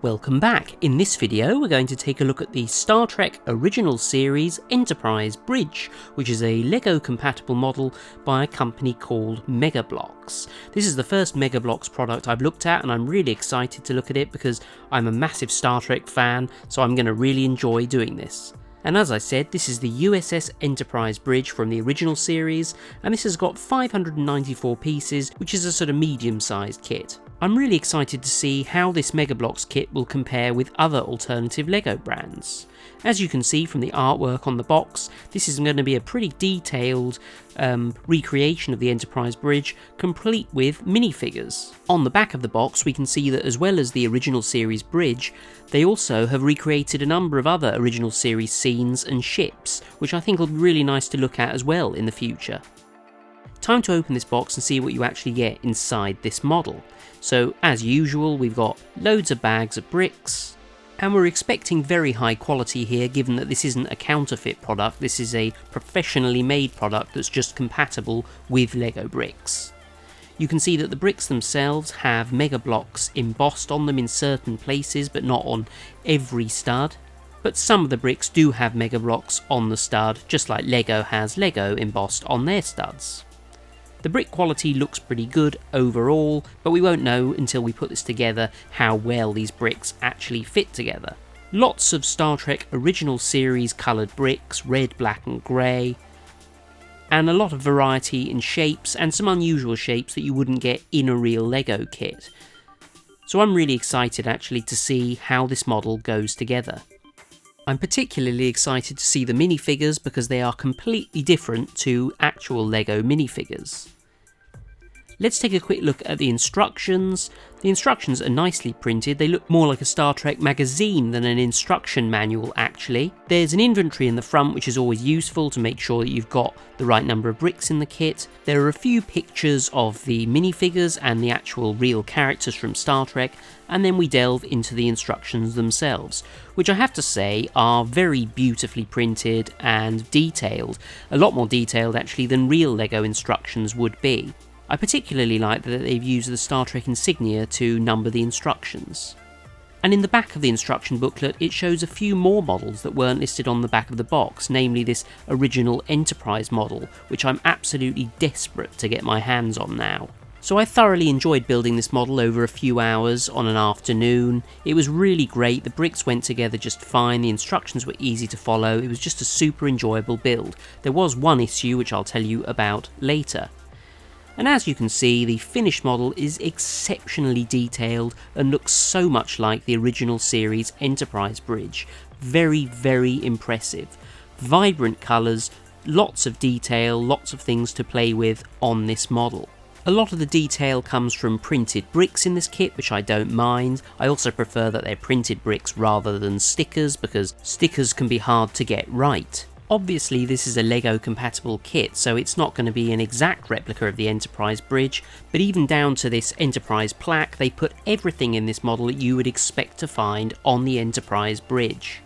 Welcome back. In this video we're going to take a look at the Star Trek Original Series Enterprise Bridge, which is a Lego compatible model by a company called Mega Bloks. This is the first Mega Bloks product I've looked at, and I'm really excited to look at it because I'm a massive Star Trek fan, so I'm going to really enjoy doing this. And as I said, this is the U.S.S. Enterprise Bridge from the original series, and this has got 594 pieces, which is a sort of medium-sized kit. I'm really excited to see how this Mega Bloks kit will compare with other alternative LEGO brands. As you can see from the artwork on the box, this is going to be a pretty detailed recreation of the Enterprise Bridge, complete with minifigures. On the back of the box we can see that as well as the original series bridge, they also have recreated a number of other original series scenes and ships, which I think will be really nice to look at as well in the future. Time to open this box and see what you actually get inside this model. So as usual, we've got loads of bags of bricks, and we're expecting very high quality here given that this isn't a counterfeit product, this is a professionally made product that's just compatible with LEGO bricks. You can see that the bricks themselves have Mega Bloks embossed on them in certain places but not on every stud. But some of the bricks do have Mega Bloks on the stud, just like LEGO has LEGO embossed on their studs. The brick quality looks pretty good overall, but we won't know until we put this together how well these bricks actually fit together. Lots of Star Trek Original Series coloured bricks, red, black and grey, and a lot of variety in shapes and some unusual shapes that you wouldn't get in a real LEGO kit. So I'm really excited actually to see how this model goes together. I'm particularly excited to see the minifigures because they are completely different to actual LEGO minifigures. Let's take a quick look at the instructions. The instructions are nicely printed, they look more like a Star Trek magazine than an instruction manual actually. There's an inventory in the front which is always useful to make sure that you've got the right number of bricks in the kit. There are a few pictures of the minifigures and the actual real characters from Star Trek, and then we delve into the instructions themselves, which I have to say are very beautifully printed and detailed, a lot more detailed actually than real LEGO instructions would be. I particularly like that they've used the Star Trek insignia to number the instructions. And in the back of the instruction booklet it shows a few more models that weren't listed on the back of the box, namely this original Enterprise model, which I'm absolutely desperate to get my hands on now. So I thoroughly enjoyed building this model over a few hours on an afternoon. It was really great, the bricks went together just fine, the instructions were easy to follow, it was just a super enjoyable build. There was one issue which I'll tell you about later. And as you can see, the finished model is exceptionally detailed and looks so much like the original series Enterprise Bridge. Very, very impressive. Vibrant colours, lots of detail, lots of things to play with on this model. A lot of the detail comes from printed bricks in this kit, which I don't mind. I also prefer that they're printed bricks rather than stickers, because stickers can be hard to get right. Obviously this is a LEGO compatible kit, so it's not going to be an exact replica of the Enterprise Bridge, but even down to this Enterprise plaque, they put everything in this model that you would expect to find on the Enterprise Bridge.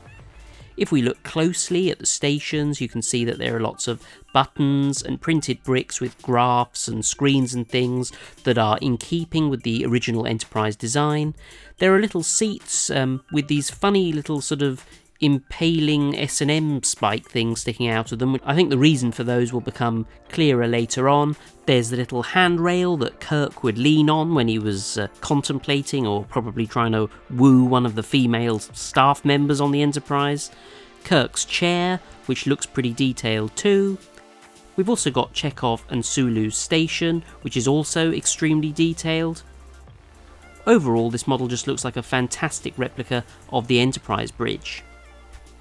If we look closely at the stations, you can see that there are lots of buttons and printed bricks with graphs and screens and things that are in keeping with the original Enterprise design. There are little seats with these funny little sort of impaling S&M spike things sticking out of them. I think the reason for those will become clearer later on. There's the little handrail that Kirk would lean on when he was contemplating or probably trying to woo one of the female staff members on the Enterprise. Kirk's chair, which looks pretty detailed too. We've also got Chekhov and Sulu's station, which is also extremely detailed. Overall, this model just looks like a fantastic replica of the Enterprise Bridge.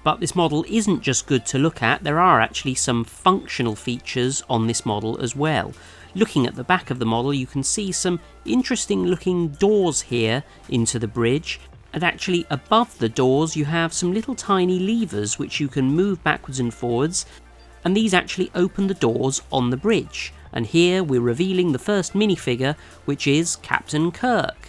But this model isn't just good to look at, there are actually some functional features on this model as well. Looking at the back of the model you can see some interesting looking doors here into the bridge, and actually above the doors you have some little tiny levers which you can move backwards and forwards, and these actually open the doors on the bridge. And here we're revealing the first minifigure, which is Captain Kirk.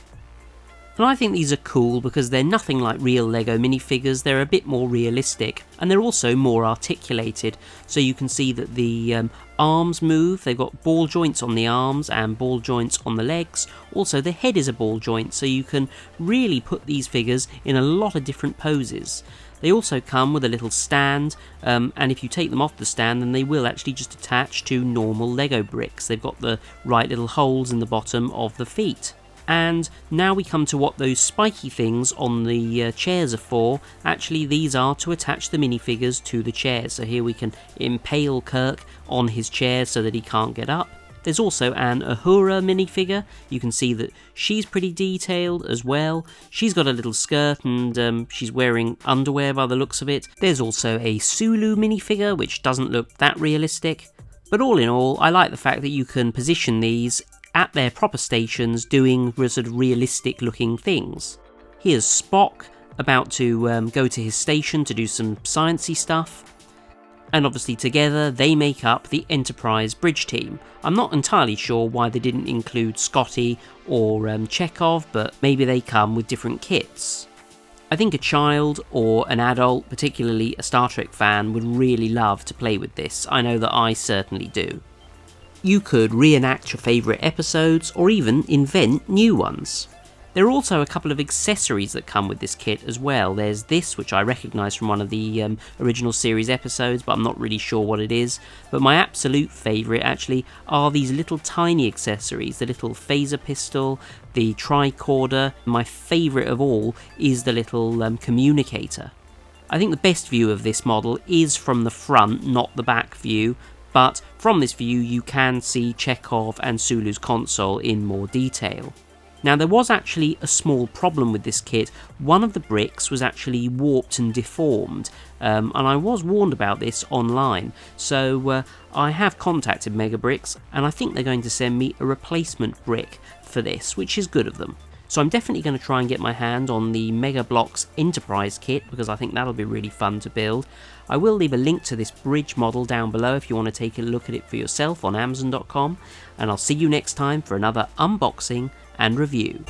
And I think these are cool because they're nothing like real Lego minifigures, they're a bit more realistic, and they're also more articulated, so you can see that the arms move. They've got ball joints on the arms and ball joints on the legs. Also the head is a ball joint, so you can really put these figures in a lot of different poses. They also come with a little stand, and if you take them off the stand then they will actually just attach to normal Lego bricks. They've got the right little holes in the bottom of the feet. And now we come to what those spiky things on the chairs are for. Actually, these are to attach the minifigures to the chairs. So here we can impale Kirk on his chair so that he can't get up. There's also an Uhura minifigure. You can see that she's pretty detailed as well. She's got a little skirt and she's wearing underwear by the looks of it. There's also a Sulu minifigure, which doesn't look that realistic. But all in all, I like the fact that you can position these at their proper stations doing sort of realistic looking things. Here's Spock about to go to his station to do some sciencey stuff, and obviously together they make up the Enterprise bridge team. I'm not entirely sure why they didn't include Scotty or Chekhov, but maybe they come with different kits. I think a child or an adult, particularly a Star Trek fan, would really love to play with this. I know that I certainly do. You could reenact your favourite episodes or even invent new ones. There are also a couple of accessories that come with this kit as well. There's this, which I recognise from one of the original series episodes, but I'm not really sure what it is. But my absolute favourite actually are these little tiny accessories, the little phaser pistol, the tricorder. My favourite of all is the little communicator. I think the best view of this model is from the front, not the back view. But from this view you can see Chekhov and Sulu's console in more detail. Now there was actually a small problem with this kit. One of the bricks was actually warped and deformed, and I was warned about this online, so I have contacted Mega Bricks and I think they're going to send me a replacement brick for this, which is good of them. So I'm definitely going to try and get my hand on the Mega Bloks Enterprise kit because I think that'll be really fun to build. I will leave a link to this bridge model down below if you want to take a look at it for yourself on Amazon.com, and I'll see you next time for another unboxing and review.